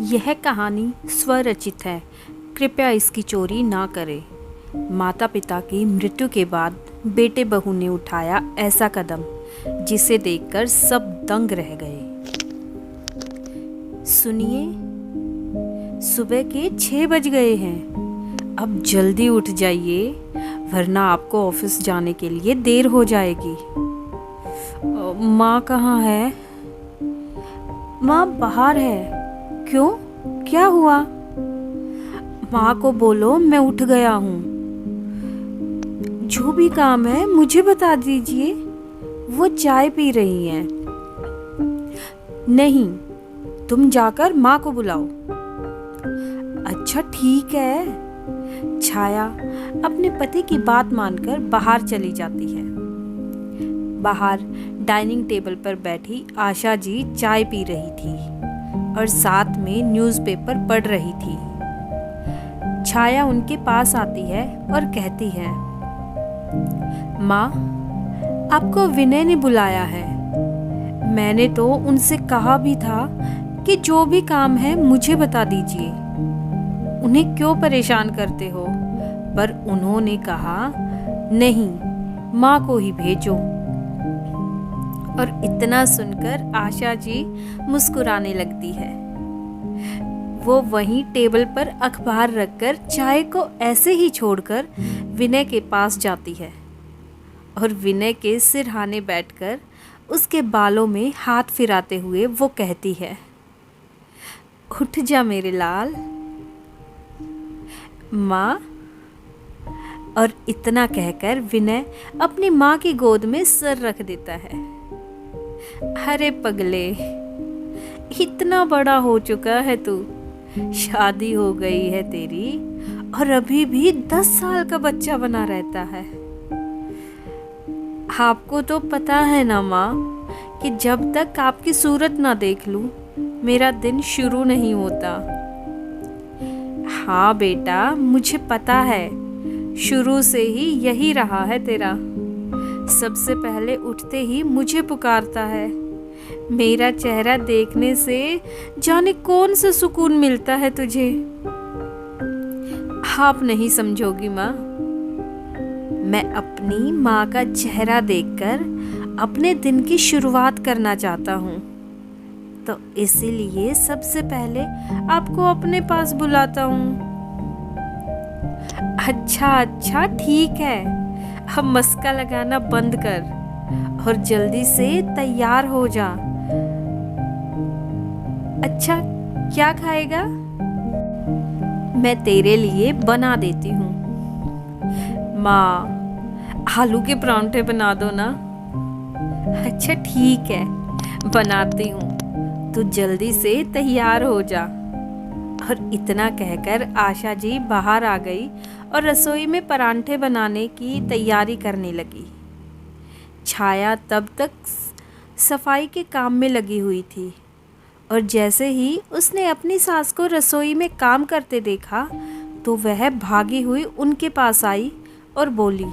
यह कहानी स्वरचित है। कृपया इसकी चोरी ना करें। माता पिता की मृत्यु के बाद बेटे बहू ने उठाया ऐसा कदम जिसे देखकर सब दंग रह गए। सुनिए, सुबह के 6 बज गए हैं। अब जल्दी उठ जाइए, वरना आपको ऑफिस जाने के लिए देर हो जाएगी। माँ कहाँ है? माँ बाहर है। क्यों, क्या हुआ? माँ को बोलो मैं उठ गया हूँ। जो भी काम है मुझे बता दीजिए। वो चाय पी रही हैं। नहीं, तुम जाकर माँ को बुलाओ। अच्छा ठीक है। छाया अपने पति की बात मानकर बाहर चली जाती है। बाहर डाइनिंग टेबल पर बैठी आशा जी चाय पी रही थी और साथ में न्यूज़पेपर पढ़ रही थी। छाया उनके पास आती है और कहती है, माँ, आपको विनय ने बुलाया है। मैंने तो उनसे कहा भी था कि जो भी काम है मुझे बता दीजिए, उन्हें क्यों परेशान करते हो, पर उन्होंने कहा नहीं, माँ को ही भेजो। और इतना सुनकर आशा जी मुस्कुराने लगती है। वो वहीं टेबल पर अखबार रखकर चाय को ऐसे ही छोड़कर विनय के पास जाती है और विनय के सिरहाने बैठकर उसके बालों में हाथ फिराते हुए वो कहती है, उठ जा मेरे लाल। माँ। और इतना कहकर विनय अपनी माँ की गोद में सर रख देता है। अरे पगले, इतना बड़ा हो चुका है तू, शादी हो गई है तेरी और अभी भी 10 साल का बच्चा बना रहता है। आपको तो पता है ना माँ कि जब तक आपकी सूरत ना देख लूं मेरा दिन शुरू नहीं होता। हाँ बेटा, मुझे पता है, शुरू से ही यही रहा है तेरा। सबसे पहले उठते ही मुझे पुकारता है। मेरा चेहरा देखने से जाने कौन सा सुकून मिलता है तुझे। आप नहीं समझोगी माँ। मैं अपनी माँ का चेहरा देखकर अपने दिन की शुरुआत करना चाहता हूँ, तो इसीलिए सबसे पहले आपको अपने पास बुलाता हूँ। अच्छा ठीक है, अब मस्का लगाना बंद कर और जल्दी से तैयार हो जा। अच्छा, क्या खाएगा? मैं तेरे लिए बना देती हूँ। माँ, आलू के परांठे बना दो ना। अच्छा ठीक है, बनाती हूँ, तू जल्दी से तैयार हो जा। और इतना कहकर आशा जी बाहर आ गई और रसोई में परांठे बनाने की तैयारी करने लगी। छाया तब तक सफाई के काम में लगी हुई थी और जैसे ही उसने अपनी सास को रसोई में काम करते देखा तो वह भागी हुई उनके पास आई और बोली,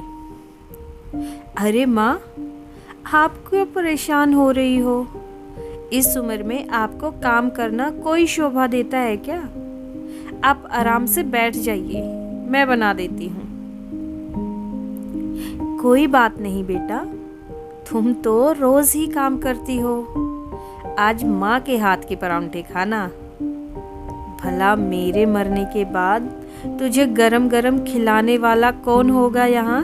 अरे माँ, आप क्यों परेशान हो रही हो? इस उम्र में आपको काम करना कोई शोभा देता है क्या? आप आराम से बैठ जाइए, मैं बना देती हूँ। कोई बात नहीं बेटा, तुम तो रोज ही काम करती हो, आज माँ के हाथ के परांठे खाना। भला मेरे मरने के बाद तुझे गरम गरम खिलाने वाला कौन होगा यहाँ?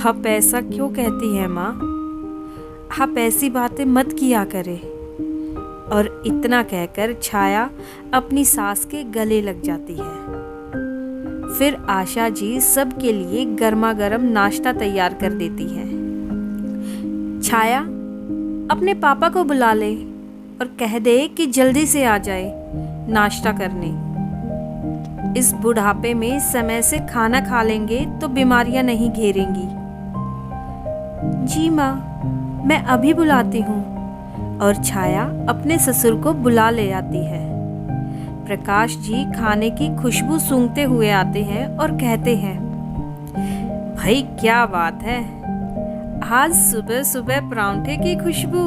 आप ऐसा क्यों कहती हैं माँ? आप ऐसी बातें मत किया करे। और इतना कहकर छाया अपनी सास के गले लग जाती है। फिर आशा जी सबके लिए गर्मा गर्म नाश्ता तैयार कर देती है। छाया, अपने पापा को बुला ले और कह दे कि जल्दी से आ जाए नाश्ता करने। इस बुढ़ापे में समय से खाना खा लेंगे तो बीमारियां नहीं घेरेंगी। जी माँ, मैं अभी बुलाती हूँ। और छाया अपने ससुर को बुला ले आती है। प्रकाश जी खाने की खुशबू सूंघते हुए आते हैं और कहते हैं, भाई क्या बात है, आज सुबह सुबह परांठे की खुशबू।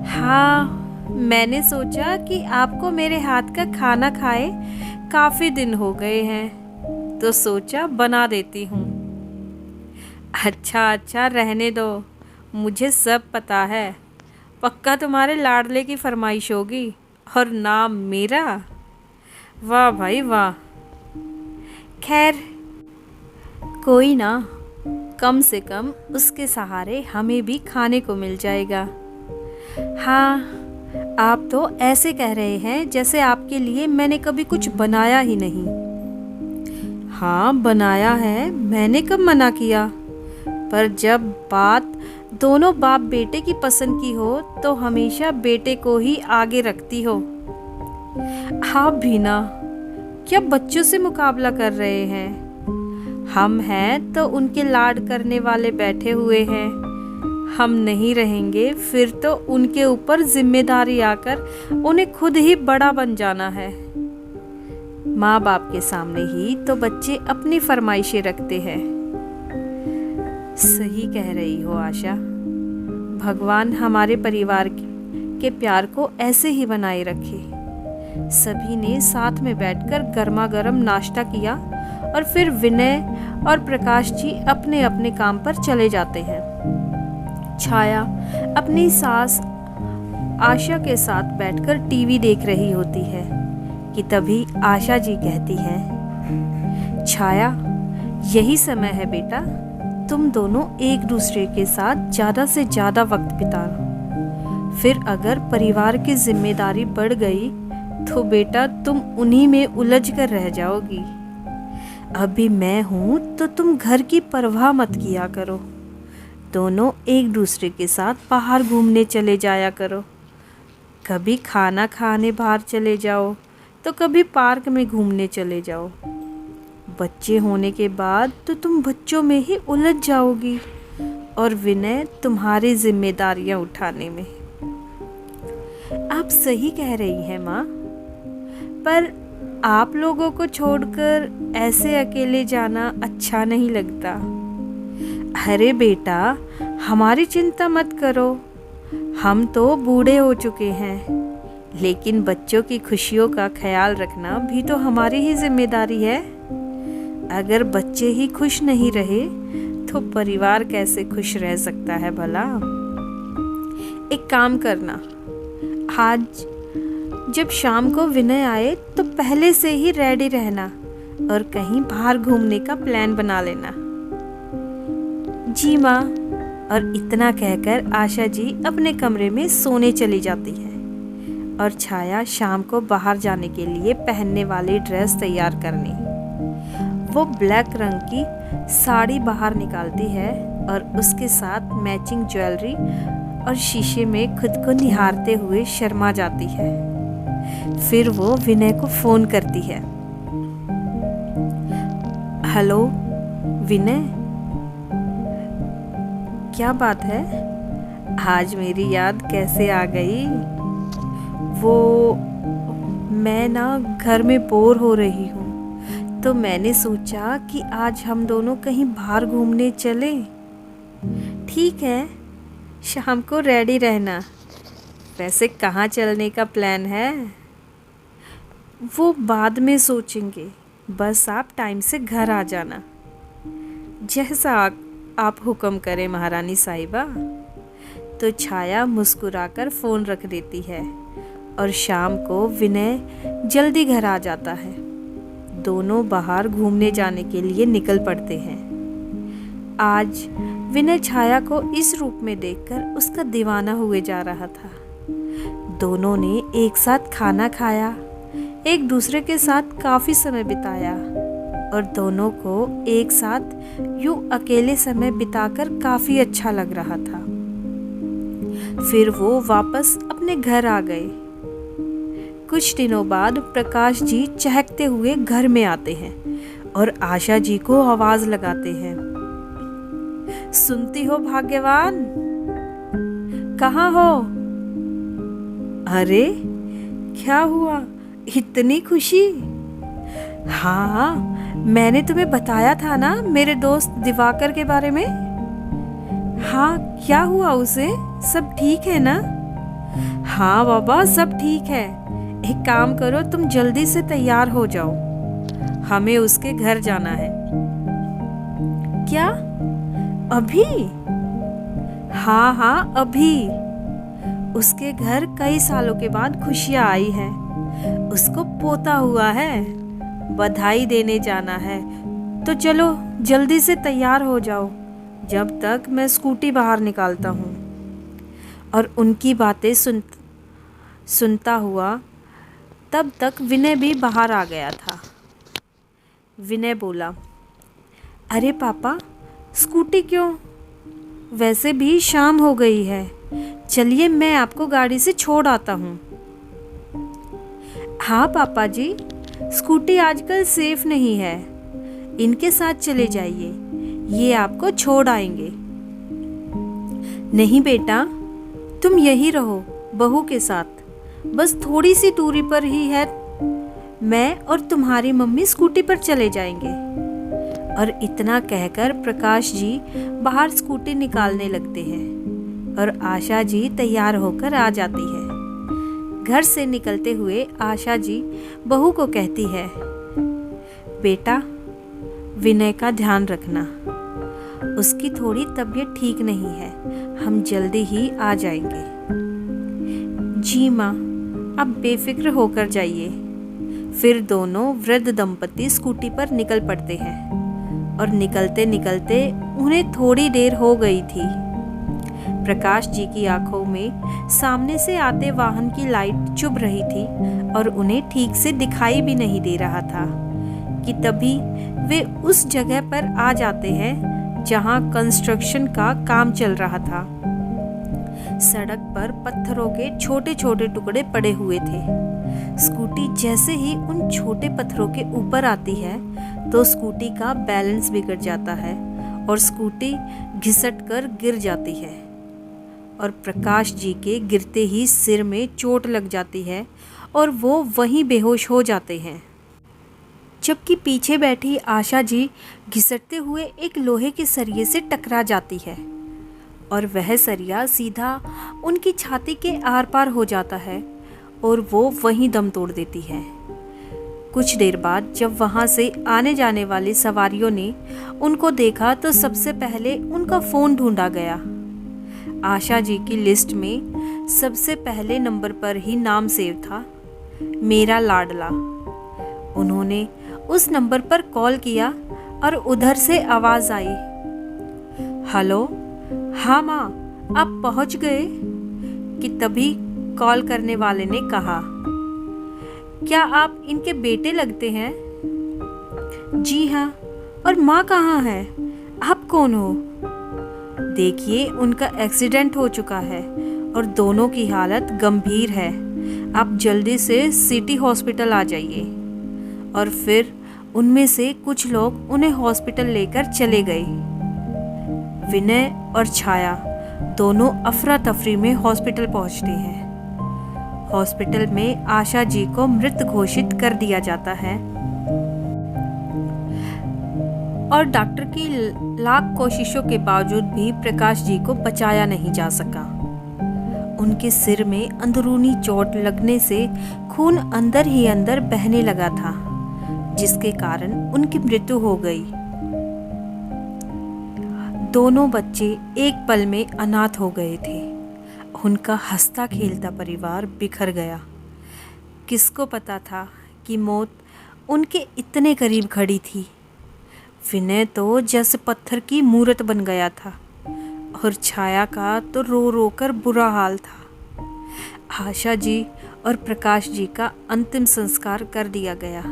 हाँ, मैंने सोचा कि आपको मेरे हाथ का खाना खाए काफ़ी दिन हो गए हैं, तो सोचा बना देती हूँ। अच्छा अच्छा, रहने दो, मुझे सब पता है। पक्का तुम्हारे लाडले की फरमाइश होगी, और नाम मेरा। वाह भाई वाह। खैर कोई ना, कम से कम उसके सहारे हमें भी खाने को मिल जाएगा। हाँ, आप तो ऐसे कह रहे हैं जैसे आपके लिए मैंने कभी कुछ बनाया ही नहीं। हाँ बनाया है, मैंने कब मना किया। पर जब बात दोनों बाप बेटे की पसंद की हो तो हमेशा बेटे को ही आगे रखती हो। आप भी ना, क्या बच्चों से मुकाबला कर रहे हैं? हम हैं तो उनके लाड करने वाले बैठे हुए हैं। हम नहीं रहेंगे फिर तो उनके ऊपर जिम्मेदारी आकर उन्हें खुद ही बड़ा बन जाना है। माँ बाप के सामने ही तो बच्चे अपनी फरमाइशें रखते हैं। सही कह रही हो आशा। भगवान हमारे परिवार के प्यार को ऐसे ही बनाए रखे। सभी ने साथ में बैठकर गर्मा गर्म नाश्ता किया और फिर विनय और प्रकाश जी अपने अपने काम पर चले जाते हैं। छाया अपनी सास आशा के साथ बैठकर टीवी देख रही होती है कि तभी आशा जी कहती हैं, छाया, यही समय है बेटा, तुम दोनों एक दूसरे के साथ ज़्यादा से ज़्यादा वक्त बिताओ। फिर अगर परिवार की जिम्मेदारी बढ़ गई तो बेटा तुम उन्हीं में उलझ कर रह जाओगी। अभी मैं हूँ तो तुम घर की परवाह मत किया करो। दोनों एक दूसरे के साथ बाहर घूमने चले जाया करो। कभी खाना खाने बाहर चले जाओ तो कभी पार्क में घूमने चले जाओ। बच्चे होने के बाद तो तुम बच्चों में ही उलझ जाओगी और विनय तुम्हारी जिम्मेदारियां उठाने में। आप सही कह रही हैं माँ, पर आप लोगों को छोड़कर ऐसे अकेले जाना अच्छा नहीं लगता। अरे बेटा, हमारी चिंता मत करो, हम तो बूढ़े हो चुके हैं, लेकिन बच्चों की खुशियों का ख्याल रखना भी तो हमारी ही जिम्मेदारी है। अगर बच्चे ही खुश नहीं रहे तो परिवार कैसे खुश रह सकता है भला। एक काम करना, आज जब शाम को विनय आए तो पहले से ही रेडी रहना और कहीं बाहर घूमने का प्लान बना लेना। जी माँ। और इतना कहकर आशा जी अपने कमरे में सोने चली जाती है और छाया शाम को बाहर जाने के लिए पहनने वाली ड्रेस तैयार करने वो ब्लैक रंग की साड़ी बाहर निकालती है और उसके साथ मैचिंग ज्वेलरी और शीशे में खुद को निहारते हुए शर्मा जाती है। फिर वो विनय को फोन करती है। हेलो विनय, क्या बात है, आज मेरी याद कैसे आ गई? वो मैं ना घर में बोर हो रही हूँ तो मैंने सोचा कि आज हम दोनों कहीं बाहर घूमने चले। ठीक है, शाम को रेडी रहना। वैसे कहाँ चलने का प्लान है? वो बाद में सोचेंगे, बस आप टाइम से घर आ जाना। जैसा आप हुक्म करें महारानी साहिबा। तो छाया मुस्कुराकर फ़ोन रख देती है और शाम को विनय जल्दी घर आ जाता है। दोनों बाहर घूमने जाने के लिए निकल पड़ते हैं। आज विनय छाया को इस रूप में देखकर उसका दीवाना हुए जा रहा था। दोनों ने एक साथ खाना खाया, एक दूसरे के साथ काफ़ी समय बिताया और दोनों को एक साथ यूं अकेले समय बिताकर काफ़ी अच्छा लग रहा था। फिर वो वापस अपने घर आ गए। कुछ दिनों बाद प्रकाश जी चहकते हुए घर में आते हैं और आशा जी को आवाज लगाते हैं, सुनती हो भाग्यवान, कहाँ हो? अरे क्या हुआ, इतनी खुशी? हाँ, मैंने तुम्हें बताया था ना मेरे दोस्त दिवाकर के बारे में। हाँ, क्या हुआ उसे? सब ठीक है ना? हाँ बाबा, सब ठीक है। एक काम करो, तुम जल्दी से तैयार हो जाओ, हमें उसके घर जाना है। क्या अभी? हाँ हाँ, अभी। उसके घर कई सालों के बाद खुशियाँ आई है। उसको पोता हुआ है, बधाई देने जाना है। तो चलो जल्दी से तैयार हो जाओ, जब तक मैं स्कूटी बाहर निकालता हूँ। और उनकी बातें सुनता हुआ तब तक विनय भी बाहर आ गया था। विनय बोला, अरे पापा, स्कूटी क्यों? वैसे भी शाम हो गई है, चलिए मैं आपको गाड़ी से छोड़ आता हूँ। हाँ पापा जी, स्कूटी आजकल सेफ नहीं है, इनके साथ चले जाइए, ये आपको छोड़ आएंगे। नहीं बेटा, तुम यही रहो बहू के साथ, बस थोड़ी सी दूरी पर ही है। मैं और तुम्हारी मम्मी स्कूटी पर चले जाएंगे। और इतना कहकर प्रकाश जी बाहर स्कूटी निकालने लगते हैं और आशा जी तैयार होकर आ जाती है। घर से निकलते हुए आशा जी बहू को कहती है, बेटा, विनय का ध्यान रखना, उसकी थोड़ी तबीयत ठीक नहीं है, हम जल्दी ही आ जाएंगे। जी माँ, आप बेफिक्र होकर जाइए। फिर दोनों वृद्ध दंपति स्कूटी पर निकल पड़ते हैं और निकलते निकलते उन्हें थोड़ी देर हो गई थी। प्रकाश जी की आंखों में सामने से आते वाहन की लाइट चुभ रही थी और उन्हें ठीक से दिखाई भी नहीं दे रहा था कि तभी वे उस जगह पर आ जाते हैं जहां कंस्ट्रक्शन का काम चल रहा था। सड़क पर पत्थरों के छोटे छोटे टुकड़े पड़े हुए थे। स्कूटी जैसे ही उन छोटे पत्थरों के ऊपर आती है तो स्कूटी का बैलेंस बिगड़ जाता है और स्कूटी घिसट कर गिर जाती है और प्रकाश जी के गिरते ही सिर में चोट लग जाती है और वो वहीं बेहोश हो जाते हैं। जबकि पीछे बैठी आशा जी घिसटते हुए एक लोहे के सरिये से टकरा जाती है और वह सरिया सीधा उनकी छाती के आर पार हो जाता है और वो वहीं दम तोड़ देती है। कुछ देर बाद जब वहाँ से आने जाने वाली सवारियों ने उनको देखा तो सबसे पहले उनका फ़ोन ढूंढा गया। आशा जी की लिस्ट में सबसे पहले नंबर पर ही नाम सेव था, मेरा लाडला। उन्होंने उस नंबर पर कॉल किया और उधर से आवाज़ आई, हेलो, हाँ माँ, आप पहुँच गए? कि तभी कॉल करने वाले ने कहा, क्या आप इनके बेटे लगते हैं? जी हाँ, और माँ कहाँ है? आप कौन हो? देखिए, उनका एक्सीडेंट हो चुका है और दोनों की हालत गंभीर है। आप जल्दी से सिटी हॉस्पिटल आ जाइए। और फिर उनमें से कुछ लोग उन्हें हॉस्पिटल लेकर चले गए। विनय और छाया दोनों अफरा तफरी में हॉस्पिटल पहुंचते हैं। हॉस्पिटल में आशा जी को मृत घोषित कर दिया जाता है और डॉक्टर की लाख कोशिशों के बावजूद भी प्रकाश जी को बचाया नहीं जा सका। उनके सिर में अंदरूनी चोट लगने से खून अंदर ही अंदर बहने लगा था, जिसके कारण उनकी मृत्यु हो गई। दोनों बच्चे एक पल में अनाथ हो गए थे। उनका हंसता खेलता परिवार बिखर गया। किसको पता था कि मौत उनके इतने करीब खड़ी थी। विनय तो जैसे पत्थर की मूरत बन गया था और छाया का तो रो रो कर बुरा हाल था। आशा जी और प्रकाश जी का अंतिम संस्कार कर दिया गया,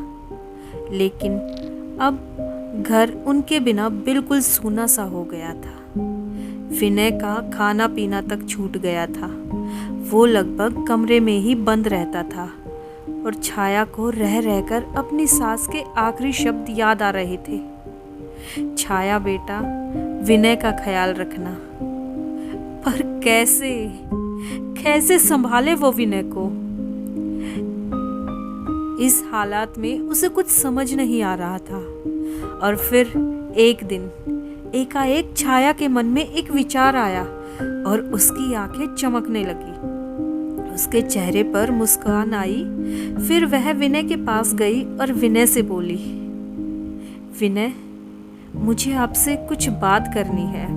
लेकिन अब घर उनके बिना बिल्कुल सूना सा हो गया था। विनय का खाना पीना तक छूट गया था। वो लगभग कमरे में ही बंद रहता था और छाया को रह रहकर अपनी सास के आखिरी शब्द याद आ रहे थे, छाया बेटा, विनय का ख्याल रखना। पर कैसे कैसे संभाले वो विनय को? इस हालात में उसे कुछ समझ नहीं आ रहा था। और फिर एक दिन एकाएक छाया के मन में एक विचार आया और उसकी आंखें चमकने लगी। उसके चेहरे पर मुस्कान आई। फिर वह विनय के पास गई और विनय से बोली, विनय, मुझे आपसे कुछ बात करनी है।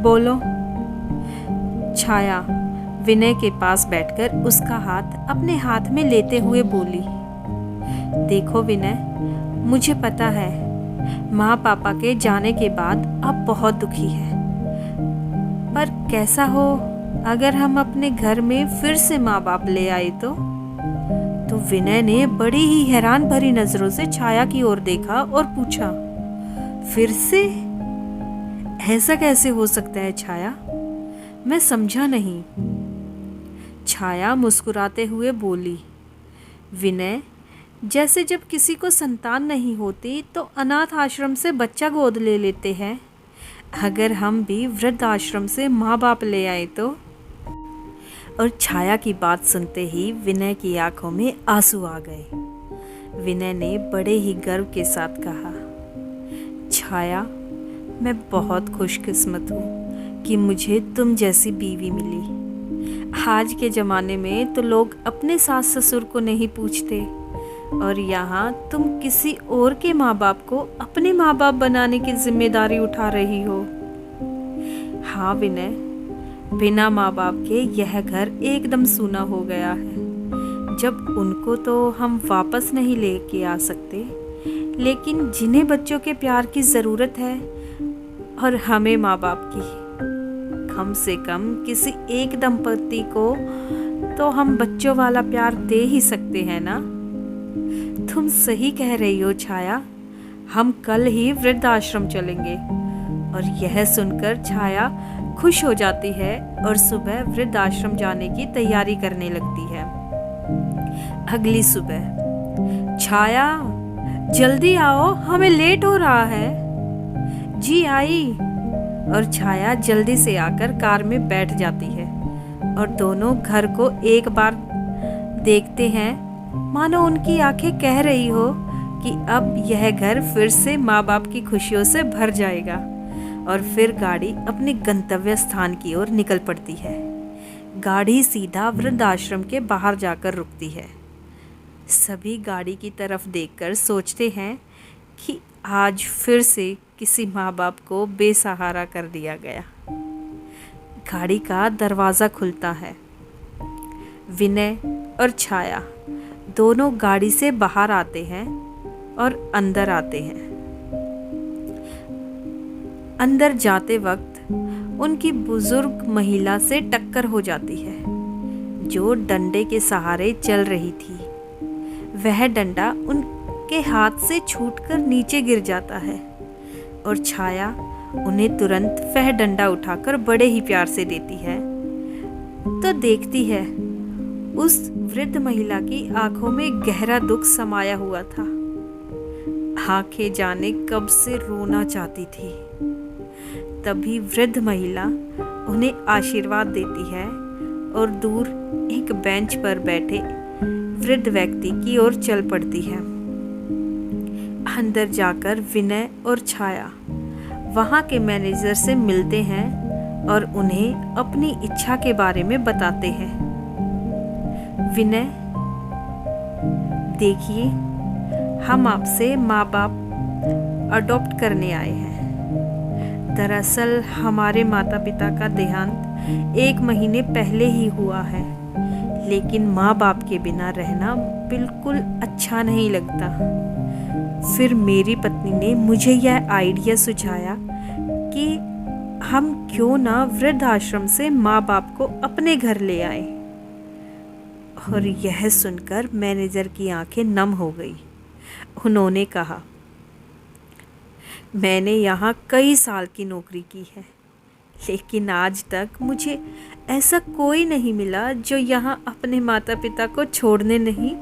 बोलो। छाया विनय के पास बैठकर उसका हाथ अपने हाथ में लेते हुए बोली, देखो विनय, मुझे पता है माँ पापा के जाने के बाद आप बहुत दुखी हैं, पर कैसा हो अगर हम अपने घर में फिर से माँ बाप ले आए तो विनय ने बड़ी ही हैरान भरी नजरों से छाया की ओर देखा और पूछा, फिर से? ऐसा कैसे हो सकता है छाया? मैं समझा नहीं। छाया मुस्कुराते हुए बोली, विनय, जैसे जब किसी को संतान नहीं होती तो अनाथ आश्रम से बच्चा गोद ले लेते हैं, अगर हम भी वृद्ध आश्रम से माँ बाप ले आए तो? और छाया की बात सुनते ही विनय की आंखों में आंसू आ गए। विनय ने बड़े ही गर्व के साथ कहा, छाया, मैं बहुत खुशकिस्मत हूँ कि मुझे तुम जैसी बीवी मिली। आज के ज़माने में तो लोग अपने सास ससुर को नहीं पूछते, और यहाँ तुम किसी और के माँ बाप को अपने माँ बाप बनाने की जिम्मेदारी उठा रही हो। हाँ विनय, बिना माँ बाप के यह घर एकदम सूना हो गया है। जब उनको तो हम वापस नहीं लेके आ सकते, लेकिन जिन्हें बच्चों के प्यार की ज़रूरत है और हमें माँ बाप की, कम से कम किसी एक दंपति को तो हम बच्चों वाला प्यार दे ही सकते हैं ना। तुम सही कह रही हो छाया, हम कल ही वृद्धाश्रम चलेंगे। और यह सुनकर छाया खुश हो जाती है और सुबह वृद्धाश्रम जाने की तैयारी करने लगती है। अगली सुबह, छाया जल्दी आओ, हमें लेट हो रहा है। जी आई। और छाया जल्दी से आकर कार में बैठ जाती है और दोनों घर को एक बार देखते हैं, मानो उनकी आंखें कह रही हो कि अब यह घर फिर से माँ बाप की खुशियों से भर जाएगा। और फिर गाड़ी अपने गंतव्य स्थान की ओर निकल पड़ती है। गाड़ी सीधा वृद्धाश्रम के बाहर जाकर रुकती है। सभी गाड़ी की तरफ देखकर सोचते हैं कि आज फिर से किसी माँ बाप को बेसहारा कर दिया गया। गाड़ी का दरवाज़ा खुलता है। विनय और छाया दोनों गाड़ी से बाहर आते हैं और अंदर आते हैं। अंदर जाते वक्त उनकी बुजुर्ग महिला से टक्कर हो जाती है, जो डंडे के सहारे चल रही थी। वह डंडा उनके हाथ से छूटकर नीचे गिर जाता है और छाया उन्हें तुरंत वह डंडा उठाकर बड़े ही प्यार से देती है। तो देखती है, उस वृद्ध महिला की आंखों में गहरा दुख समाया हुआ था। आंखें जाने कब से रोना चाहती थी। तभी वृद्ध महिला उन्हें आशीर्वाद देती है और दूर एक बेंच पर बैठे वृद्ध व्यक्ति की ओर चल पड़ती है। अंदर जाकर विनय और छाया वहाँ के मैनेजर से मिलते हैं और उन्हें अपनी इच्छा के बारे में बताते हैं। विनय, देखिए, हम आपसे माँ बाप अडॉप्ट करने आए हैं। दरअसल हमारे माता पिता का देहांत 1 महीने पहले ही हुआ है, लेकिन माँ बाप के बिना रहना बिल्कुल अच्छा नहीं लगता। फिर मेरी पत्नी ने मुझे यह आइडिया सुझाया कि हम क्यों ना वृद्ध आश्रम से माँ बाप को अपने घर ले आए। और यह सुनकर मैनेजर की आंखें नम हो गई। उन्होंने कहा, मैंने यहाँ कई साल की नौकरी की है, लेकिन आज तक मुझे ऐसा कोई नहीं मिला जो यहाँ अपने माता पिता को छोड़ने नहीं,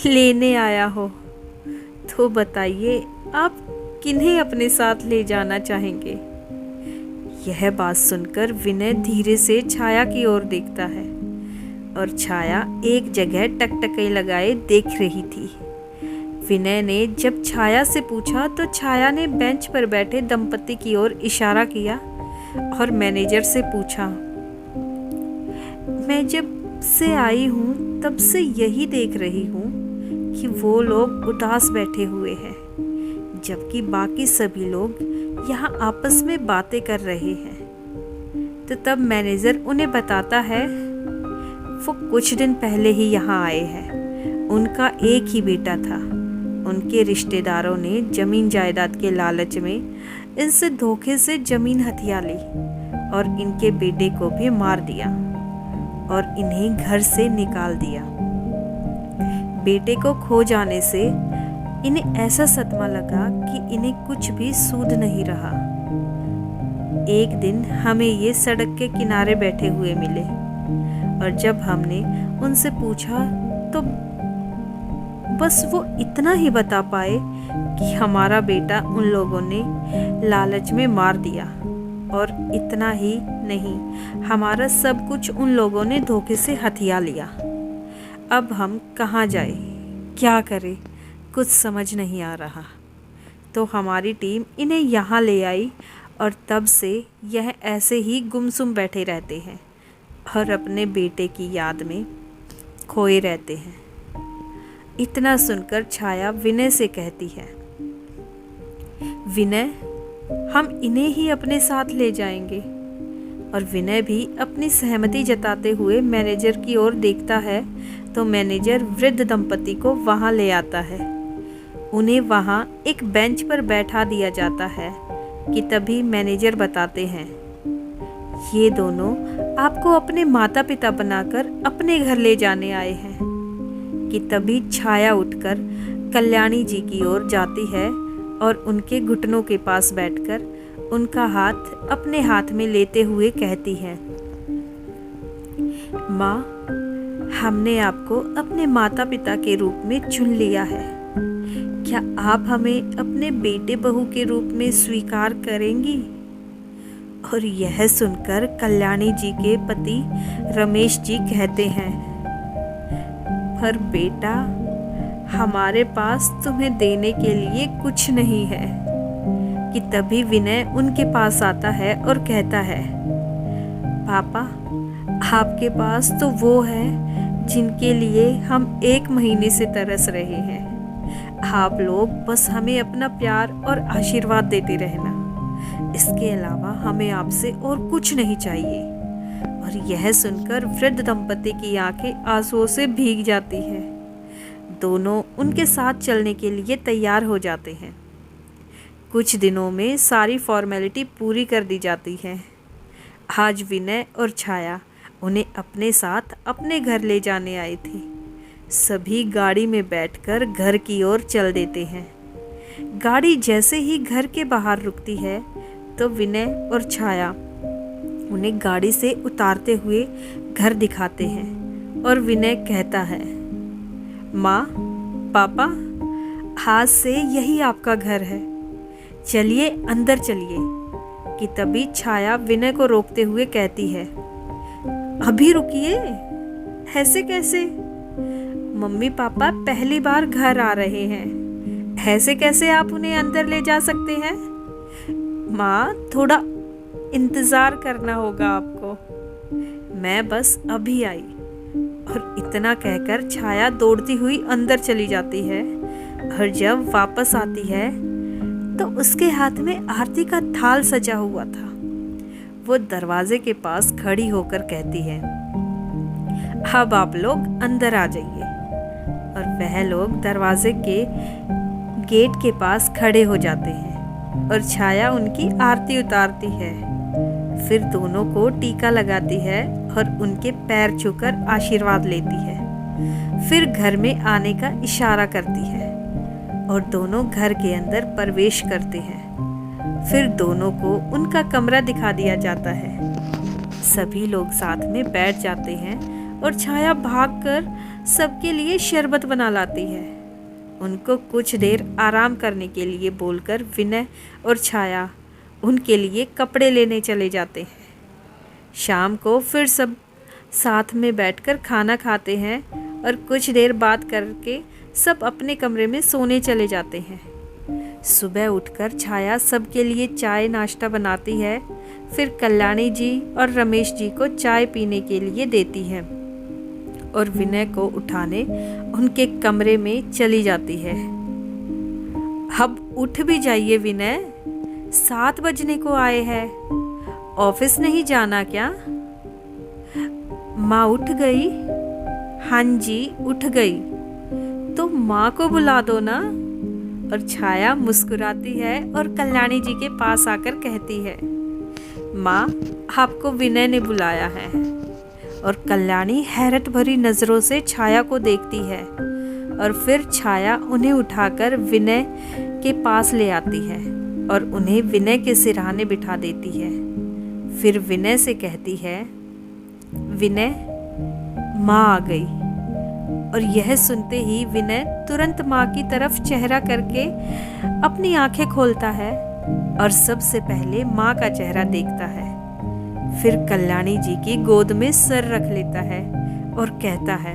लेने आया हो। तो बताइए, आप किन्हें अपने साथ ले जाना चाहेंगे? यह बात सुनकर विनय धीरे से छाया की ओर देखता है और छाया एक जगह टकटकी लगाए देख रही थी। विनय ने जब छाया से पूछा तो छाया ने बेंच पर बैठे दंपति की ओर इशारा किया और मैनेजर से पूछा, मैं जब से आई हूँ तब से यही देख रही हूँ कि वो लोग उदास बैठे हुए हैं, जबकि बाकी सभी लोग यहाँ आपस में बातें कर रहे हैं। तो तब मैनेजर उन्हें बताता है वो कुछ दिन पहले ही यहाँ आए हैं। उनका एक ही बेटा था। उनके रिश्तेदारों ने जमीन जायदाद के लालच में इनसे धोखे से जमीन हथिया ली और इनके बेटे को भी मार दिया और इन्हें घर से निकाल दिया। बेटे को खो जाने से इन्हें ऐसा सदमा लगा कि इन्हें कुछ भी सूद नहीं रहा। एक दिन हमें ये सड़क के किनारे बैठे हुए मिले और जब हमने उनसे पूछा तो बस वो इतना ही बता पाए कि हमारा बेटा उन लोगों ने लालच में मार दिया और इतना ही नहीं, हमारा सब कुछ उन लोगों ने धोखे से हथिया लिया। अब हम कहाँ जाए, क्या करें, कुछ समझ नहीं आ रहा। तो हमारी टीम इन्हें यहाँ ले आई और तब से यह ऐसे ही गुमसुम बैठे रहते हैं और अपने बेटे की याद में खोए रहते हैं। इतना सुनकर छाया विनय से कहती है, विनय, हम इन्हें ही अपने साथ ले जाएंगे। और विनय भी अपनी सहमति जताते हुए मैनेजर की ओर देखता है तो मैनेजर वृद्ध दंपति को वहां ले आता है। उन्हें वहां एक बेंच पर बैठा दिया जाता है कि तभी मैनेजर बताते हैं, ये दोनों आपको अपने माता पिता बनाकर अपने घर ले जाने आए हैं। कि तभी छाया उठकर कल्याणी जी की ओर जाती है और उनके घुटनों के पास बैठकर उनका हाथ अपने हाथ में लेते हुए कहती है, माँ, हमने आपको अपने माता पिता के रूप में चुन लिया है। क्या आप हमें अपने बेटे बहू के रूप में स्वीकार करेंगी? और यह सुनकर कल्याणी जी के पति रमेश जी कहते हैं, पर बेटा, हमारे पास तुम्हें देने के लिए कुछ नहीं है। कि तभी विनय उनके पास आता है और कहता है, पापा, आपके पास तो वो है जिनके लिए हम 1 महीने से तरस रहे हैं। आप लोग बस हमें अपना प्यार और आशीर्वाद देते रहना। इसके अलावा हमें आपसे और कुछ नहीं चाहिए। और यह सुनकर वृद्ध दंपति की आंखें आंसुओं से भीग जाती है। दोनों उनके साथ चलने के लिए तैयार हो जाते हैं। कुछ दिनों में सारी फॉर्मेलिटी पूरी कर दी जाती है। आज विनय और छाया उन्हें अपने साथ अपने घर ले जाने आए थे। सभी गाड़ी में बैठकर घर की ओर चल देते हैं। गाड़ी जैसे ही घर के बाहर रुकती है तो विनय और छाया उन्हें गाड़ी से उतारते हुए घर दिखाते हैं और विनय कहता है, माँ, पापा, आज से यही आपका घर है, चलिए अंदर चलिए। कि तभी छाया विनय को रोकते हुए कहती है, अभी रुकिए, ऐसे कैसे? मम्मी पापा पहली बार घर आ रहे हैं, ऐसे कैसे आप उन्हें अंदर ले जा सकते हैं? माँ, थोड़ा इंतज़ार करना होगा आपको, मैं बस अभी आई। और इतना कहकर छाया दौड़ती हुई अंदर चली जाती है और जब वापस आती है तो उसके हाथ में आरती का थाल सजा हुआ था। वो दरवाजे के पास खड़ी होकर कहती है, अब आप लोग अंदर आ जाइए। और वह लोग दरवाजे के गेट के पास खड़े हो जाते हैं और छाया उनकी आरती उतारती है। फिर दोनों को टीका लगाती है और उनके पैर छूकर आशीर्वाद लेती है। फिर घर में आने का इशारा करती है और दोनों घर के अंदर प्रवेश करते हैं। फिर दोनों को उनका कमरा दिखा दिया जाता है। सभी लोग साथ में बैठ जाते हैं और छाया भागकर सबके लिए शरबत बना लाती है। उनको कुछ देर आराम करने के लिए बोलकर विनय और छाया उनके लिए कपड़े लेने चले जाते हैं। शाम को फिर सब साथ में बैठकर खाना खाते हैं और कुछ देर बात करके सब अपने कमरे में सोने चले जाते हैं। सुबह उठकर छाया सबके लिए चाय नाश्ता बनाती है। फिर कल्याणी जी और रमेश जी को चाय पीने के लिए देती है और विनय को उठाने उनके कमरे में चली जाती है। अब उठ भी जाइए विनय, 7 बजने को आए हैं, ऑफिस नहीं जाना क्या? माँ उठ गई? हाँ जी उठ गई। तो माँ को बुला दो ना। और छाया मुस्कुराती है और कल्याणी जी के पास आकर कहती है, माँ आपको विनय ने बुलाया है। और कल्याणी हैरत भरी नज़रों से छाया को देखती है और फिर छाया उन्हें उठाकर विनय के पास ले आती है और उन्हें विनय के सिरहाने बिठा देती है। फिर विनय से कहती है, विनय माँ आ गई। और यह सुनते ही विनय तुरंत माँ की तरफ चेहरा करके अपनी आंखें खोलता है और सबसे पहले माँ का चेहरा देखता है। फिर कल्याणी जी की गोद में सर रख लेता है और कहता है,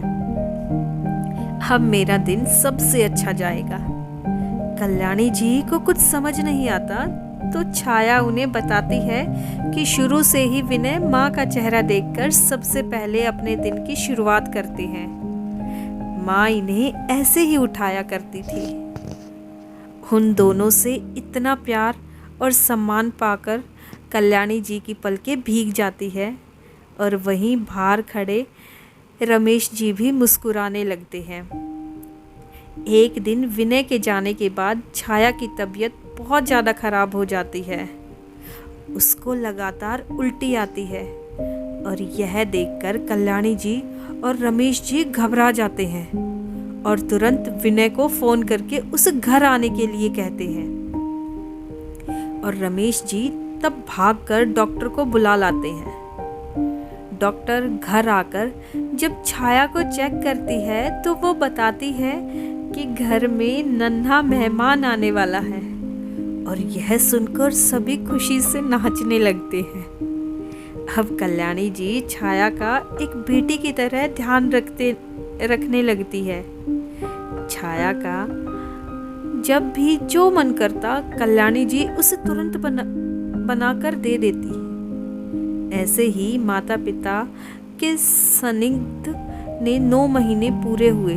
अब मेरा दिन सबसे अच्छा जाएगा। कल्याणी जी को कुछ समझ नहीं आता तो छाया उन्हें बताती है कि शुरू से ही विनय माँ का चेहरा देखकर सबसे पहले अपने दिन की शुरुआत करते हैं। माँ इन्हें ऐसे ही उठाया करती थी। उन दोनों से इतना प्यार और सम्मान पाकर कल्याणी जी की पलकें भीग जाती है और वहीं बाहर खड़े रमेश जी भी मुस्कुराने लगते हैं। एक दिन विनय के जाने के बाद छाया की तबीयत बहुत ज़्यादा खराब हो जाती है। उसको लगातार उल्टी आती है और यह देखकर कल्याणी जी और रमेश जी घबरा जाते हैं और तुरंत विनय को फ़ोन करके उस घर आने के लिए कहते हैं। और रमेश जी तब भागकर डॉक्टर को बुला लाते हैं। डॉक्टर घर आकर जब छाया को चेक करती है तो वो बताती है कि घर में नन्हा मेहमान आने वाला है। और यह सुनकर सभी खुशी से नाचने लगते हैं। अब कल्याणी जी छाया का एक बेटी की तरह ध्यान रखने लगती है। छाया का जब भी जो मन करता कल्याणी जी उसे तुरंत बनाकर दे देती। ऐसे ही माता पिता के सानिध्य ने 9 महीने पूरे हुए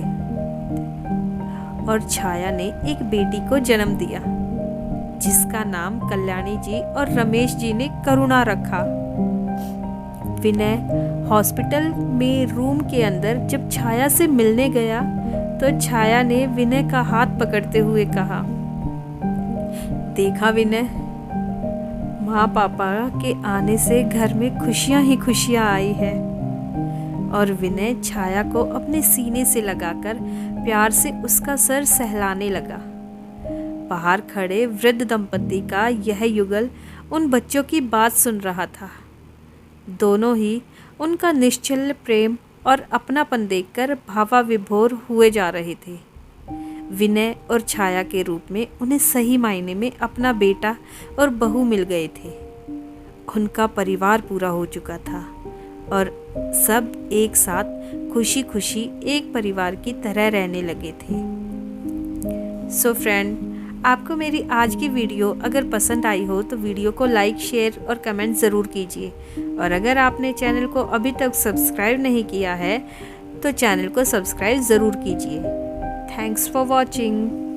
और छाया ने एक बेटी को जन्म दिया जिसका नाम कल्याणी जी और रमेश जी ने करुणा रखा। विनय हॉस्पिटल में रूम के अंदर जब छाया से मिलने गया तो छाया ने विनय का हाथ पकड़ते हुए कहा, देखा विनय, माँ पापा के आने से घर में खुशियाँ ही खुशियाँ आई है। और विनय छाया को अपने सीने से लगाकर प्यार से उसका सर सहलाने लगा। बाहर खड़े वृद्ध दंपति का यह युगल उन बच्चों की बात सुन रहा था। दोनों ही उनका निश्चल प्रेम और अपनापन देखकर भावाविभोर हुए जा रहे थे। विनय और छाया के रूप में उन्हें सही मायने में अपना बेटा और बहू मिल गए थे। उनका परिवार पूरा हो चुका था और सब एक साथ खुशी खुशी एक परिवार की तरह रहने लगे थे। सो फ्रेंड, आपको मेरी आज की वीडियो अगर पसंद आई हो तो वीडियो को लाइक, शेयर और कमेंट ज़रूर कीजिए। और अगर आपने चैनल को अभी तक सब्सक्राइब नहीं किया है तो चैनल को सब्सक्राइब ज़रूर कीजिए। Thanks for watching.